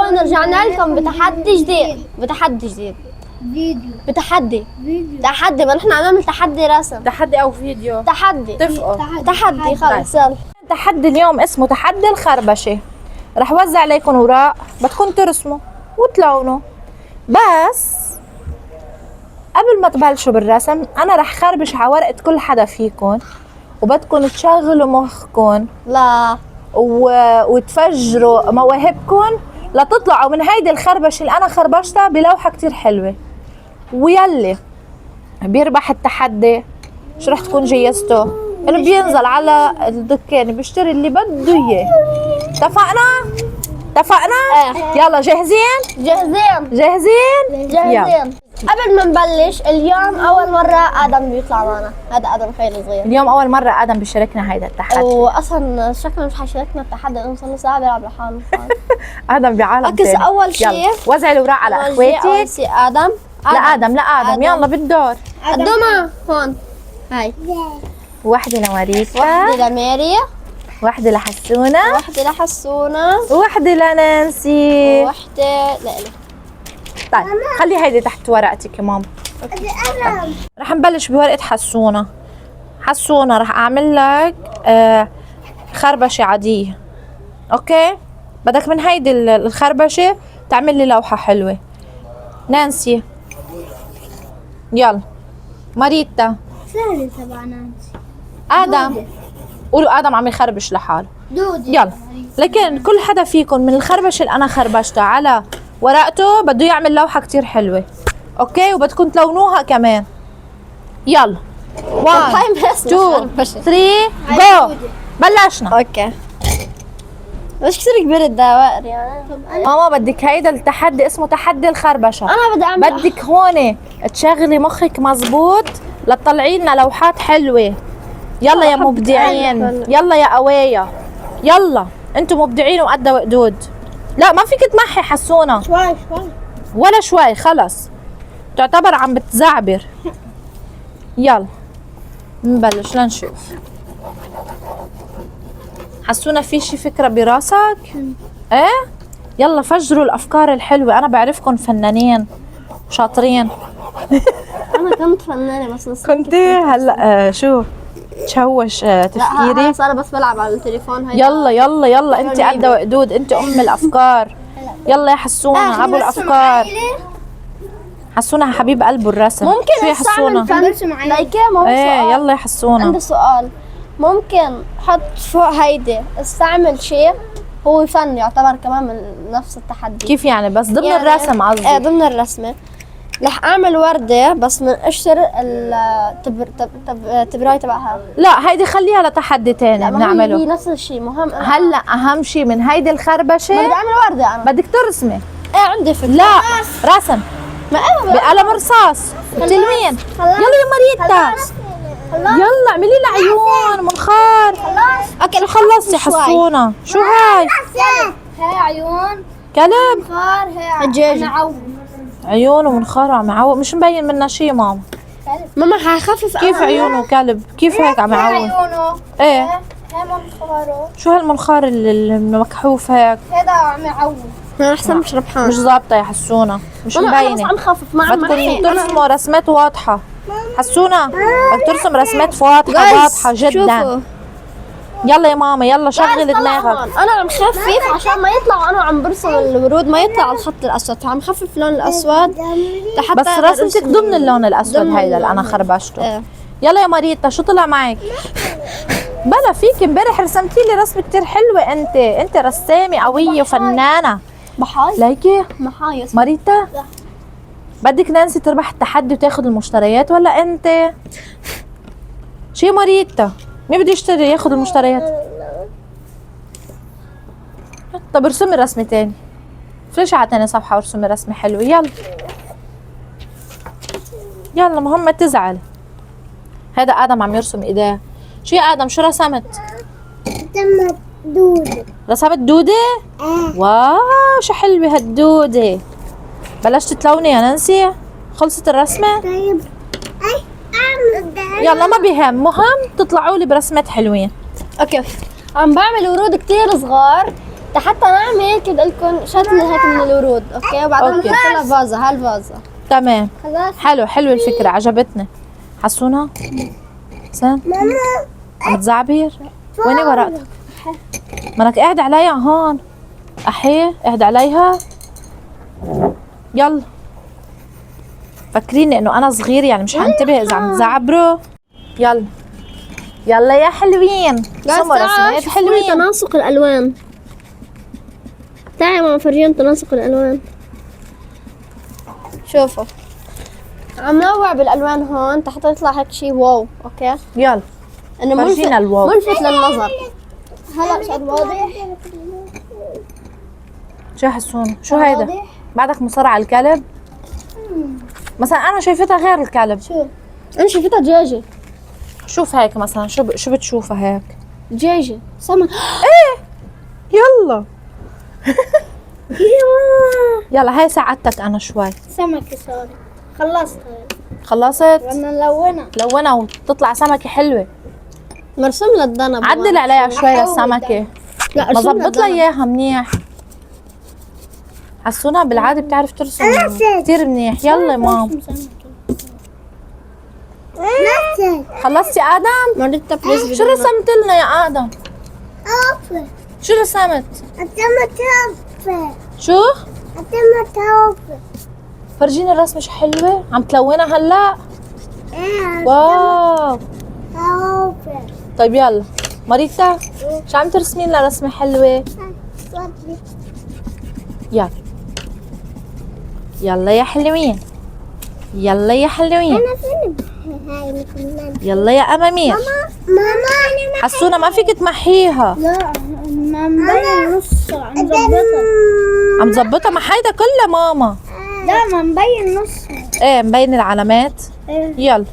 اليوم رجعنا لكم بتحدي جديد. تحدي ما نحن عم نعمل تحدي رسم. تحدي او فيديو؟ تحدي. اتفقوا. تحدي خلص يلا. تحدي اليوم اسمه تحدي الخربشة. رح وزع عليكم اوراق بدكم ترسموا وتلونوا، بس قبل ما تبلشوا بالرسم انا رح خربش على ورقة كل حدا فيكم، وبدكم تشغلوا مخكم لا وتفجروا مواهبكم لتطلعوا من هيدي الخربشة اللي انا خربشتها بلوحة كتير حلوة. ويلي بيربح التحدي شو رح تكون جايزته؟ انه بينزل على الدكان بيشتري اللي بده اياه. اتفقنا؟ يلا جاهزين؟ جاهزين. قبل ما نبلش اليوم اول مرة ادم بيطلع معنا. هذا ادم خير صغير. اليوم اول مرة ادم بيشاركنا هيدا التحدي. واصلا شكله مش حيشاركنا التحدي لانه صار له ساعة بيلعب لحاله. ادم بعالم أكس تاني. اول شيء يلا وزع الاوراق على اخواتك. ادم. لآدم يلا بالدور. الدمى هون. هاي واحدة لماريكا، واحدة لماريا، واحدة لحسونة، واحدة لحسونة، وواحدة لنانسي، وواحدة لإلي. طيب خلي هيدي تحت ورقتك يا ماما. رح نبلش بورقة حسونة. حسونة رح اعمل لك خربشة عادية. اوكي؟ بدك من هيدي الخربشة تعمل لي لوحة حلوة. نانسي يلا. ماريتا. سهل تبع نانسي. ادم قولوا ادم عم يخربش لحاله. دودي. يلا لكن كل حدا فيكم من الخربشه اللي انا خربشتها على ورقته بده يعمل لوحه كتير حلوه. اوكي؟ وبدكم تلونوها كمان. يلا 1 2 3 جو. بلشنا. اوكي. مش كثير كبير الدوائر يعني. ماما بدك هيدا التحدي اسمه تحدي الخربشه. انا بدي اعمل بدك هون تشغلي مخك مزبوط لتطلعي لنا لوحات حلوه. يلا يا مبدعين، يلا يا قوايا، يلا انتم مبدعين وقد وقدود. لا ما فيك تمحي حسونة شوي ولا شوي، خلص تعتبر عم بتزعبر. يلا نبلش لنشوف. حسونة في شي فكرة براسك؟ ايه؟ يلا فجروا الافكار الحلوة، انا بعرفكم فنانين شاطرين. انا كنت فنانة بس نسيت. كنتي هلا شو تشوش تفكيري؟ لا انا بس بلعب على التليفون. هاي يلا انت قد وقدود، انت ام الافكار. يلا يا حسونة ابو الافكار. حسونة حبيب قلبه الرسم. ممكن شو يا حسونة؟ لايكي مو ايه يلا يا حسونة. عندي سؤال. ممكن حط فوق هيدي استعمل شيء هو فن يعتبر كمان من نفس التحدي. كيف يعني؟ بس ضمن يعني الرسم قصدي. ايه ضمن الرسمة. رح اعمل وردة بس من قشر التبراي تبعها. لا هيدي خليها لتحدي تاني بنعمله. هي نفس الشيء مهم. هلا اهم شيء من هيدي الخربشة بدي اعمل وردة انا. بدك ترسمي. ايه عندي فكرة. لا رسم ما ايوه بقلم رصاص تلوين. يلا يا ماريتا يلا اعملي لي عيون منخار. اوكي شو خلصتي حسونة؟ شو هاي؟ هاي عيون كلب. منخار. هاي دجاجة. معوج. عيون ومنخار وعم يعوق، مش مبين منا شي ماما. ماما حخفف. كيف عيونه كلب؟ كيف هيك عم يعوق؟ عيونه. ايه هاي منخاره. شو هالمنخار المكحوف هيك؟ هذا عم يعوج. انا احسن مش ربحان. مش ظابطة يا حسونة، مش انا بس مبينة. عم خفف ما عم بدكم ترسموا رسمات واضحة. حسونة بدك ترسم رسمات واضحة جدا. شوفوا. يلا يا ماما يلا شغل دماغك. انا عم خفف عشان ما يطلع وانا عم برسم الورود ما يطلع الخط الاسود، فعم خفف اللون الاسود لحتى بس رسمتك ضمن اللون الاسود ضمن هيدا اللي انا خربشته. ايه. يلا يا ماريتا شو طلع معك؟ بلا فيك امبارح رسمتي لي رسمة كتير حلوة. انت رسامة قوية وفنانة. بحاي لايكي محايص. ماريتا بدك نانسي تربح التحدي وتاخذ المشتريات ولا انت؟ شو يا ماريتا؟ مين بده يشتري ياخذ المشتريات؟ طب ارسمي رسمة تاني، فليش على تاني صفحة وارسمي رسمة حلوة. يلا مهم ما تزعل. هذا ادم عم يرسم ايديه. شو يا ادم شو رسمت؟ تم دودة. رسمت دودة؟ واو شو حلوة هالدودة. بلشت تلوني يا نانسي؟ خلصت الرسمة؟ طيب اي اعمل. يلا ما بيهم، مهم تطلعوا لي برسمات حلوين. اوكي عم بعمل ورود كتير صغار حتى نعمل كده لكم شتلة هيك من الورود، اوكي، وبعدين أوكي. نحط لها فازة، هالفازة. تمام، خلاص. حلو الفكرة، عجبتني. حسونة سن ماما عم تزعبير؟ ويني ورقتك؟ منك قاعد عليها هون. أحي قاعد عليها. يلا فاكرين انه انا صغير يعني مش حنتبه اذا عم تزعبروا. يلا يلا يا حلوين، سموا رسمات حلوين. تناسق الالوان. تعي ماما فرجيهم تناسق الالوان. شوفوا عم نوع بالالوان هون حتى يطلع هيك شيء واو، اوكي، يلا انه فرجينا الواو. ملفت للنظر. هلا صار واضح. شو حسون؟ شو هيدا؟ بعدك مصر على الكلب؟ مثلا انا شايفتها غير الكلب. شو؟ انا شفتها دجاجة. شوف هيك مثلا، شو بتشوفها هيك؟ دجاجة سمك. يلا يلا هاي ساعدتك انا شوي. سمكة صار. خلصت. خلصت؟ بدنا نلونها. لونها وتطلع سمكة حلوة. مرسوم للذنب. عدل عليها شوي للسمكة. لا ما رسوم ظبط لها للذنب. اياها منيح. حسونها بالعادة بتعرف ترسم كتير منيح. يلا يا مام. نسيت. خلصتي ادم؟ مريت بليز. شو رسمت لنا يا ادم؟ أوفر. شو رسمت؟ أتمت أوفر. شو؟ أتمت أوفر. فرجيني الرسمة شو حلوة. عم تلونها هلا؟ إيه. واو. أوفر. طيب يلا ماريتا شو عم ترسمي لنا رسمة حلوة؟ صدق. يلا يلا يا حلوين، يلا يا حلوين، أنا فين هاي مثل يلا يا امامير. ماما. حسونة ما فيك تمحيها. لا ما مبين نص عم ظبطها. عم ظبطها مع هيدا كلها ماما. لا ما مبين نص. ايه مبين العلامات. إيه. يلا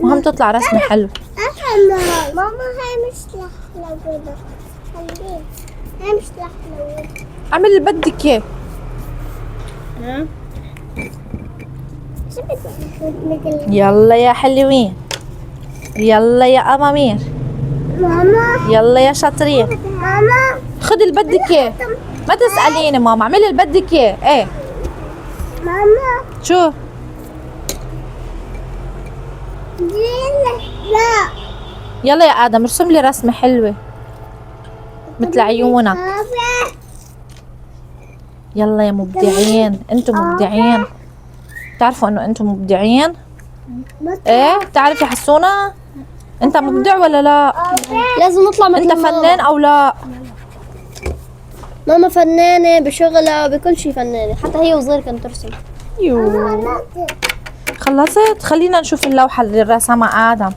مهم تطلع رسمة حلوة. ماما هاي مش لحلوة. خليها. هاي مش لحلوة. اعمل اللي بدك اياه. شو بدك؟ يلا يا حلوين، يلا يا امامير، ماما. يلا يا شاطرين. ماما. خدي اللي بدك اياه، ما تسأليني ماما، اعملي اللي بدك اياه. ايه ماما. شو؟ لا. يلا يا ادم ارسم لي رسمة حلوة مثل عيونك. يلا يا مبدعين، انتم مبدعين. بتعرفوا انه انتم مبدعين؟ ايه بتعرفي حسونة؟ انت مبدع ولا لا؟ لازم نطلع مثل انت ماما. فنان او لا؟ ماما فنانة بشغلها بكل شيء فنانة، حتى هي وصغيرة كانت ترسم. يو خلصت؟ خلينا نشوف اللوحة اللي رسمها ادم.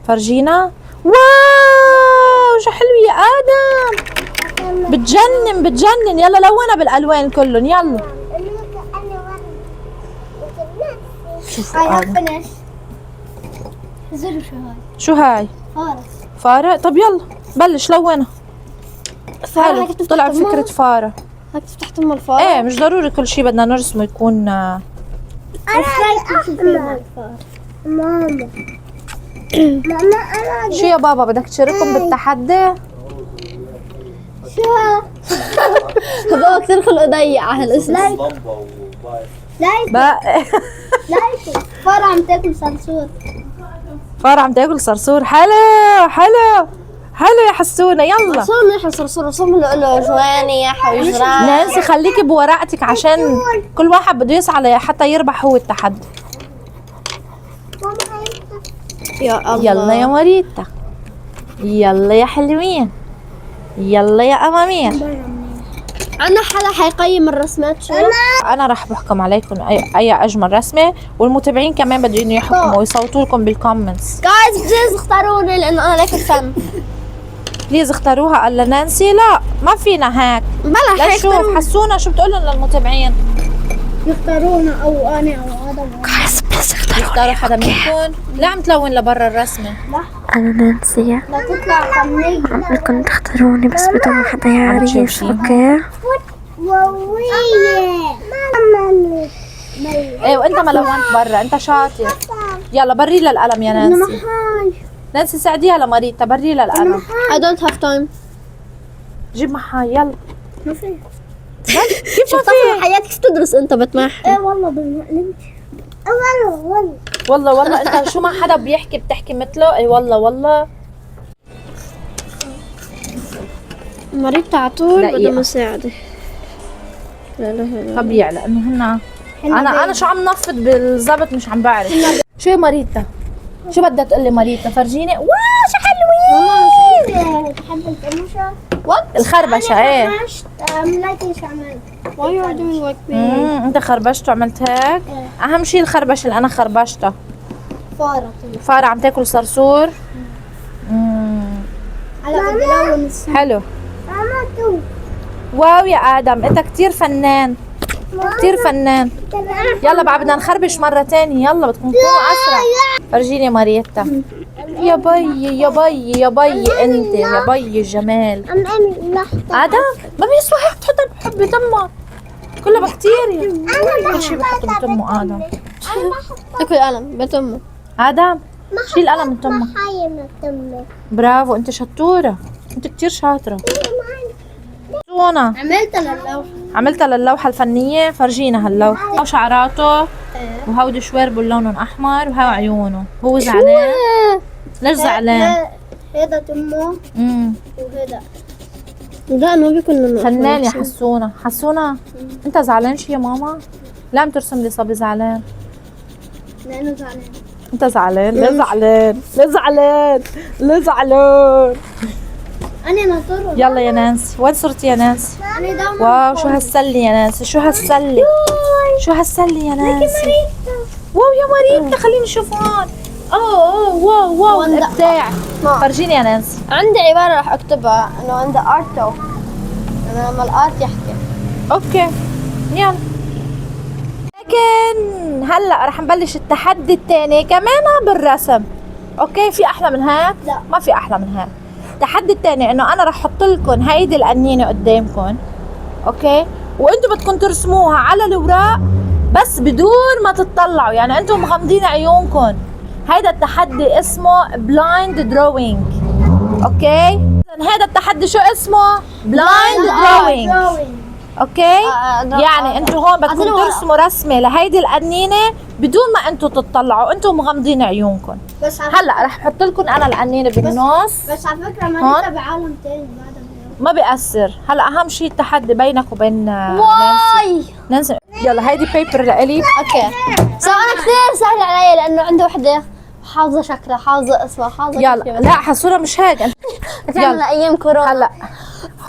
فرجينا. واو شو حلو يا ادم، بتجنن. يلا لونا بالالوان كلهم. يلا شوفوا ادم زر شو هاي؟ شو هاي؟ فارس. فارة. طب يلا بلش لونها. حلو هيك تفتح طلع تمها. فكرة فارة. هيك تفتح تم الفار. ايه مش ضروري كل شيء بدنا نرسمه يكون أنا ماما. ماما أنا شو يا بابا بدك تشاركهم بالتحدي؟ شو بابا كثير خلقه ضيق على هالاسم. لايك لايك فارة عم تاكل صرصور. فارة عم تاكل صرصور. حلو يا حسونة. يلا رسوم منيح الصرصور، رسوم له جوانح وجران. نانسي خليكي بورقتك عشان كل واحد بده يسعى حتى يربح هو التحدي. ماما هاي يا الله. يلا يا ماريتا، يلا يا حلوين، يلا يا امامير. عنا حدا حيقيم الرسمات شو؟ انا راح بحكم عليكم اي اجمل رسمه، والمتابعين كمان بدهم يحكموا ويصوتوا لكم بالكومنتس. جايز بليز اختاروني لانه انا ليك الفن. بليز اختاروها. قال لنانسي لا ما فينا هيك. بلا لا شوف حسونا شو بتقول لهم للمتابعين. يختارونا او انا او ادم. يختاروا حدا منكم. لا عم تلون لبرا الرسمه. أنا نانسية، لا تطلع فنية. بدكم تختاروني بس بدون ما حدا يعرف. تشوفي. أوكي ووية. ماما. ايه وانت ما لونت برا، انت شاطر. يلا بري لها القلم يا نانسي. نانسي ساعديها لماريتا، بري لها القلم. I don't have time. جيب محاي يلا. ما في. كيف ما شفت في؟ حياتك تدرس انت بتمحي. ايه والله بالمقلب. والله والله انت شو ما حدا بيحكي بتحكي مثله. اي والله مريض على طول دقيقة. بدون مساعدة. لا لا لا. طبيعي لانه هن انا شو عم نفض بالضبط مش عم بعرف. شو يا ماريتا؟ شو بدها تقول لي ماريتا؟ فرجيني. واو شو حلوين. تحب القماشة؟ الخربشه ايه. عملت ايش عملت؟ Why you are doing like me? انت خربشت وعملت هيك. اهم شيء الخربشه اللي انا خربشتها. فارة. فارة عم تاكل صرصور. هلا بدي لون السما. حلو. عملته. واو يا ادم انت كتير فنان. كتير فنان. يلا بقى بدنا نخربش مرة تانية. يلا بدكم تكونوا اسرع. فرجيني يا ماريتا. يا بي يا بي يا بي انت يا بي الجمال. عم اعمل لحظة. ادم ما بيسوى هيك تحطها بحب تمه. كلها بكتيريا. كل شيء بحطه بتمه ادم. تاكل قلم بتمه. ادم شيل القلم من تمك. هاي من تمه. برافو انت شطورة. انت كتير شاطرة. سونا عملت للوحة. عملتها للوحة الفنية. فرجينا هاللوحة. هو شعراته وهودي شواربه لونهم احمر وهو عيونه. هو زعلان. ليش زعلان؟ هذا تمه وهذا. لا انه بيكون لونه فنان يا أحمر. حسونة. حسونة انت زعلان شي يا ماما؟ لا عم ترسم لي صبي زعلان. لأنه زعلان. انت زعلان؟ ليه زعلان؟ ليه زعلان؟ ليه زعلان؟ أنا ناطر. يلا يا نانسي. وين صرتي يا نانسي؟ أنا دايما. واو شو هالسلة يا نانسي. شو هالسلة. شو هالسلة يا نانسي. واو يا ماريتا خليني اشوف هون. اوه واو واو الابداع. فرجيني يا نانسي. عندي عبارة راح اكتبها انه عندي ارتو. انا لما الارت يحكي. اوكي يلا. لكن هلا رح نبلش التحدي الثاني كمان بالرسم. اوكي في احلى من هيك؟ لا. ما في احلى من هيك. التحدي الثاني انه انا رح احط لكم هيدي القنينه قدامكم. اوكي وانتم بدكم ترسموها على الاوراق بس بدون ما تطلعوا. يعني انتم مغمضين عيونكم. هيدا التحدي اسمه بلايند دروينج. اوكي هذا التحدي شو اسمه؟ بلايند دروينج. اوكي يعني انتم هون بدكم ترسموا رسمه لهيدي القنينه بدون ما انتم تطلعوا. انتم مغمضين عيونكم. بس هلا رح احط لكم انا القنينه بالنص. بس على فكرة هون؟ ما بعالم تاني بعد ما بيأثر. هلا اهم شيء التحدي بينك وبين نانسي. نانسي يلا هيدي بيبر لإلي. اوكي سو انا كثير سهل علي لانه عندي وحده حافظه شكلها حافظه اسمها حافظه يلا لا حسونه مش هيك. كان ايام كورونا. هلا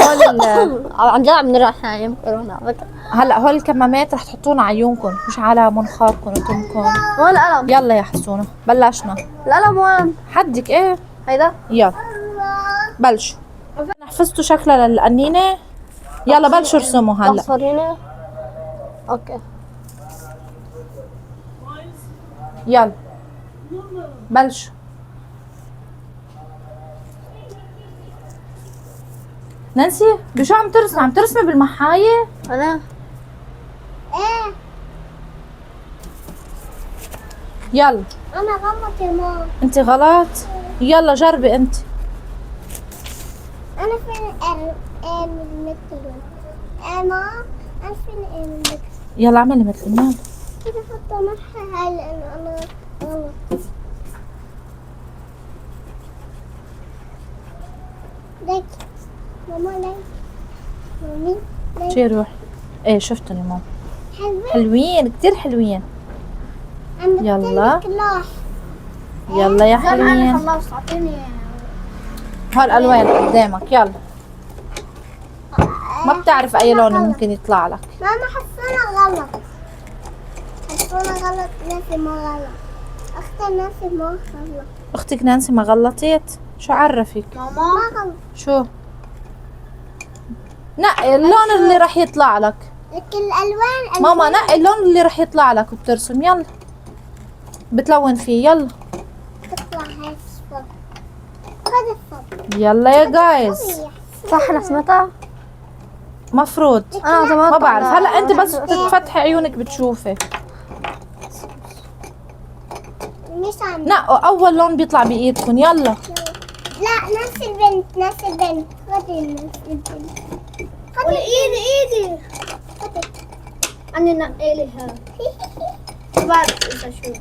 هول عن جد عم نروح ايام كورونا على فكره. هلا هول الكمامات رح تحطونا على عيونكم مش على منخاركم وتمكم. وين القلم؟ يلا يا حسونه بلشنا. القلم وين؟ حدك ايه. هيدا؟ يلا بلشوا. حفظتوا شكلها للقنينه. يلا بلشوا ارسموا هلا. صوريني. اوكي يلا بلشوا. نانسي بشو عم ترسمي؟ عم ترسمي بالمحاية؟ انا ايه يلا انا غلط يا ماما. انت غلط. يلا جربي انت. انا فين اعمل مثل انا فين اعمل مثل يلا اعملي مثل يلا. كده حتى مرحلة هاي لانه انا غلط. ليك ماما ليك مامي ليك شي روح. ايه شفتني ماما. حلوة. حلوين كتير حلوين. عم يلا. بتلك لوح. يلا يا انا حلوين. خلصت اعطيني هالالوان قدامك يلا. ما بتعرف اي لون ممكن يطلع لك. ماما حسنا غلط. حسنا غلط ناسي ما غلط. اختي ناسي ما غلط. اختك نانسي ما غلطت. شو عرفك؟ ماما ما غلط. شو؟ نقي اللون اللي رح يطلع لك. لكن الالوان ماما نقي اللون اللي رح يطلع لك وبترسم. يلا بتلون فيه. يلا تطلع هاي الصفر. خذ الصفر. يلا يا جايز. صح انا سمعتها؟ مفروض. تمام ما بعرف. هلا انت بس تفتحي عيونك بتشوفي. مش عم نقوا اول لون بيطلع بايدكم. يلا لا نفس البنت نفس البنت. خدي نفس البنت. خدي ايدي. خدي. أنا نقلها بعد إذا شو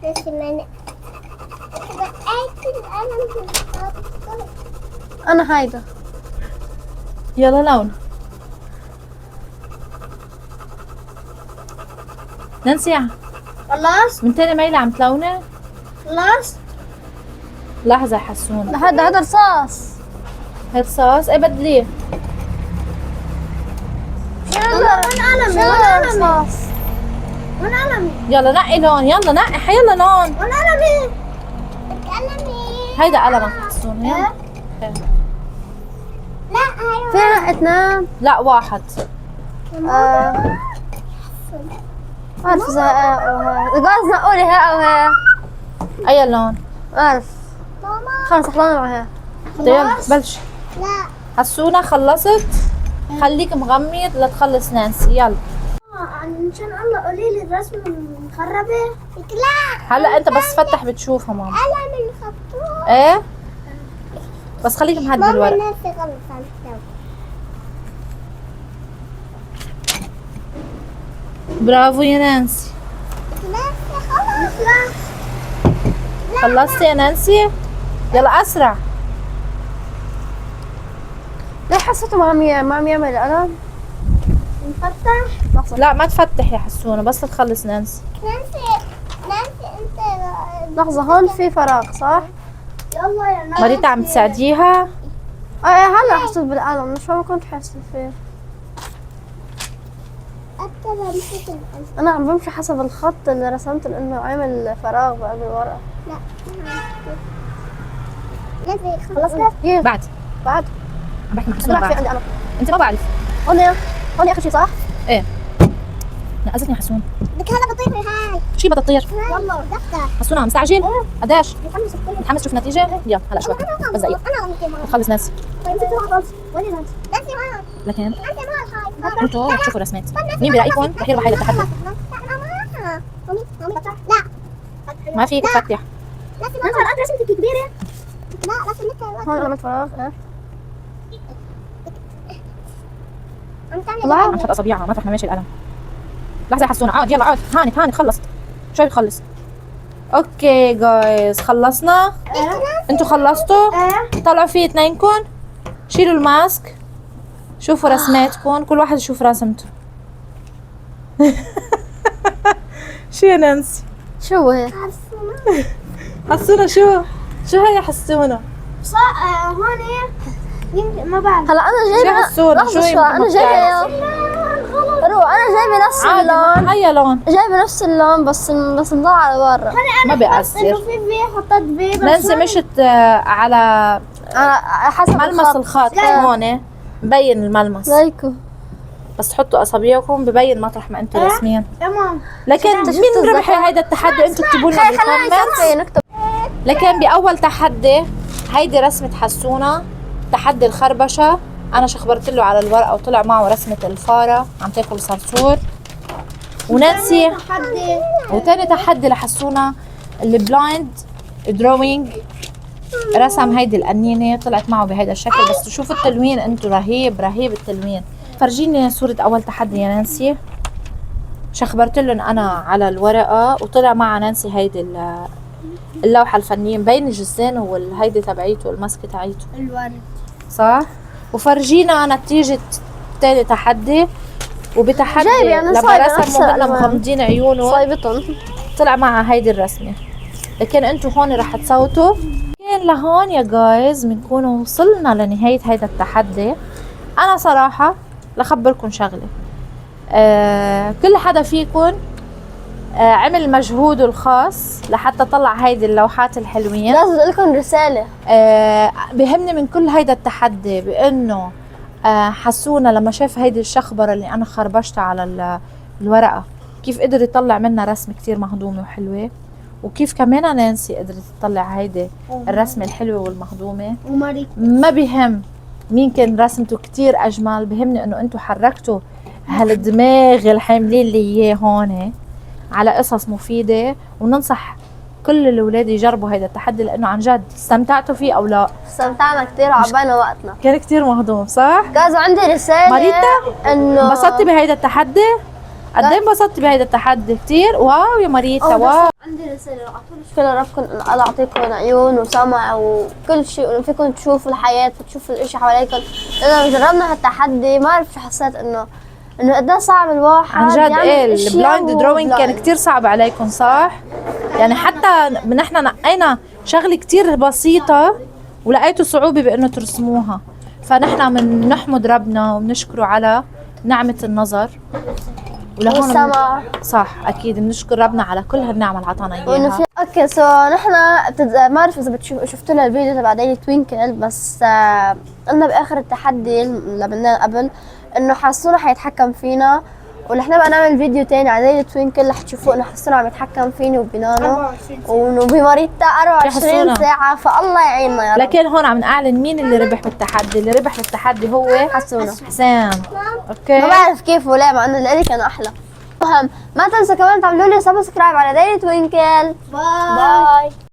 نفس المنع. بقيت القلم في الخط. أنا هيدا يلا لون. نانسي خلاص من تاني ميلة عم تلوني. خلاص. لحظة حسون، هذا رصاص. هاد صاص ايه بدليه. يلا وين قلمي؟ وين قلمي؟ يلا نقي لون، يلا نقي حيلا لون. وين قلمي؟ اتكلمي. هيدا قلمك حسون يلا. إيه. لا هاي فين نقتنا؟ لا واحد. عارف زهق جوز نقولي ها أو ها. اي لون؟ عارف ماما. خلص أحلام معها. يلا بلش. لا حسونة خلصت؟ خليك مغمض لتخلص نانسي يلا. عشان الله قولي لي الرسم مخربة. لا هلا انت بس فتح بتشوفها ماما. قلم الخطوط. ايه بس خليك مهدي ماما الورق. نفسي غلط على الكتاب. برافو يا نانسي. نفسي خلاص. لا خلصتي يا نانسي؟ يلا اسرع. ليه حسيته ما عم يعمل القلم؟ نفتح. لا ما تفتح يا حسونة بس تخلص نانسي. نانسي انت. لحظة هون في فراغ صح؟ يلا يا نانسي. مريتا عم تساعديها؟ هلا حسيت بالقلم مش ما كنت حاسة فيه. أكتب أمسك القلم. أنا عم بمشي حسب الخط اللي رسمته لأنه عامل فراغ بقلب الورقة. لا لازم خلصنا؟ كيف؟ بعد بعد؟ عم بحكي مع حسونة لا في بعد. عندي قلم. انت ما بعرف. هون آخر شيء صح؟ ايه نقزتني حسونة. بدك هلا بطير هاي. شي بدها تطير؟ يلا دفتر. حسونة عم تستعجل؟ قديش؟ متحمس الطير. متحمس تشوف النتيجة؟ يلا هلا شوي بس دقيقة أنا غلطت معك. تخلص نانسي. طيب أنت غلط. وين نانسي؟ نانسي معك. لكن نانسي معك هاي. انتوا رح تشوفوا رسمات. مين برأيكم رح يربح هيدا التحدي؟ لا أنا معها. مامي لا. ما فيك تفتح. نانسي معك. أنت رسمتك كبيرة. لا رسمتك. هون قلم فراغ. عم تعمل طلع. عم تحط اصابيعها ما فحنا ماشي القلم. لحظة يا حسونة عاد يلا عاد هانت خلصت. شوي بخلص. اوكي جايز خلصنا. انتوا خلصتوا؟ طلعوا فيه اثنينكم. شيلوا الماسك. شوفوا رسماتكم كل واحد يشوف رسمته. شو يا نانسي؟ شو هي؟ حسونة شو هي حسونة؟ هون يمكن ما بعرف. هلا أنا شو جايبة حسونة؟ لحظة شو شوي يمكن أنا ما جايبة روح أنا جايبة نفس اللون. عادي هيا لون جايبة نفس اللون بس مضل على برا. ما بيأثر. في حطيت في نانسي مشت على على حسب ملمس الخط هون مبين الملمس زيكو. بس تحطوا اصابيعكم ببين مطرح ما انتم راسمين. تمام. لكن مين ربح هيدا التحدي انتم اكتبوا لنا خلينا بالكومنتس. نسوي نكتب. لكن باول تحدي هيدي رسمة حسونة تحدي الخربشة. انا شخبرت له على الورقة وطلع معه رسمة الفارة عم تاكل صرصور. ونانسي وتاني تحدي لحسونة البلايند دروينج رسم هيدي القنينة طلعت معه بهيدا الشكل. بس تشوفوا التلوين انتو رهيب التلوين. فرجيني صورة اول تحدي يا نانسي. شخبرت لهم انا على الورقة وطلع مع نانسي هيدي اللوحة الفنية مبين الجسين والهيدي تبعيته الماسكة تاعيته الورد. صح. وفرجينا نتيجة تاني تحدي. وبتحدي جايبة أنا لما صايبة نفس رسموا هلا الألوان. مغمضين عيونه صايبتهم. طلع معها هيدي الرسمة. لكن انتو هون رح تصوتوا. كان لهون يا جايز بنكون وصلنا لنهاية هيدا التحدي. انا صراحة لخبركم شغلة. كل حدا فيكم عمل مجهوده الخاص لحتى طلع هيدي اللوحات الحلوين. لازم اقول لكم رسالة. بهمني من كل هيدا التحدي بانه حسونا لما شاف هيدي الشخبرة اللي انا خربشتها على الورقة كيف قدر يطلع منها رسمة كتير مهضومة وحلوة. وكيف كمان نانسي قدرت تطلع هيدي الرسمة الحلوة والمهضومة. وماري. ما بهم مين كان رسمته كتير اجمل. بهمني انه انتو حركتوا هالدماغ الحاملين اللي اياه هون على قصص مفيدة. وننصح كل الاولاد يجربوا هيدا التحدي لانه عن جد استمتعتوا فيه او لا؟ استمتعنا كتير وعبينا وقتنا. كان كتير مهضوم صح؟ جاز عندي رسالة ماريتا انه انبسطتي بهيدا التحدي؟ قد ايه انبسطتي بهيدا التحدي؟ كتير؟ واو يا ماريتا واو. عندي رسالة اعطوني شكرا ربكم ان الله يعطيكم عيون وسمع وكل شيء وان فيكم تشوفوا الحياة وتشوفوا الاشي حواليكم. لأنه جربنا هالتحدي ما بعرف شو حسيت انه قد ايه صعب الواحد عن جد يعمل ايه أشياء البلايند وهو دروينج كان blind. كتير صعب عليكم صح؟ يعني حتى نحن نقينا شغلة كتير بسيطة ولقيتوا صعوبة بانه ترسموها، فنحن بنحمد ربنا وبنشكره على نعمة النظر ولهون والسمع. صح اكيد بنشكر ربنا على كل هالنعمة اللي عطانا وانه اياها. في اوكي سو نحن ما بعرف اذا شفتوا لها الفيديو تبع دايلي توينكل، بس قلنا باخر التحدي اللي عملناه قبل انه حسونا حيتحكم فينا، ونحن بقى نعمل فيديو تاني على دايلي توينكل رح تشوفوه انه حسونا عم يتحكم فيني وبنانو وبماريتا 24 حسونا. ساعة، فالله يعيننا يا رب. لكن هون عم نعلن مين اللي ربح بالتحدي. اللي ربح بالتحدي هو حسونا. حسام. اوكي ما بعرف كيف ولا مع انه اللي كان احلى. المهم ما تنسوا كمان تعملوا لي سبسكرايب على دايلي توينكل. باي.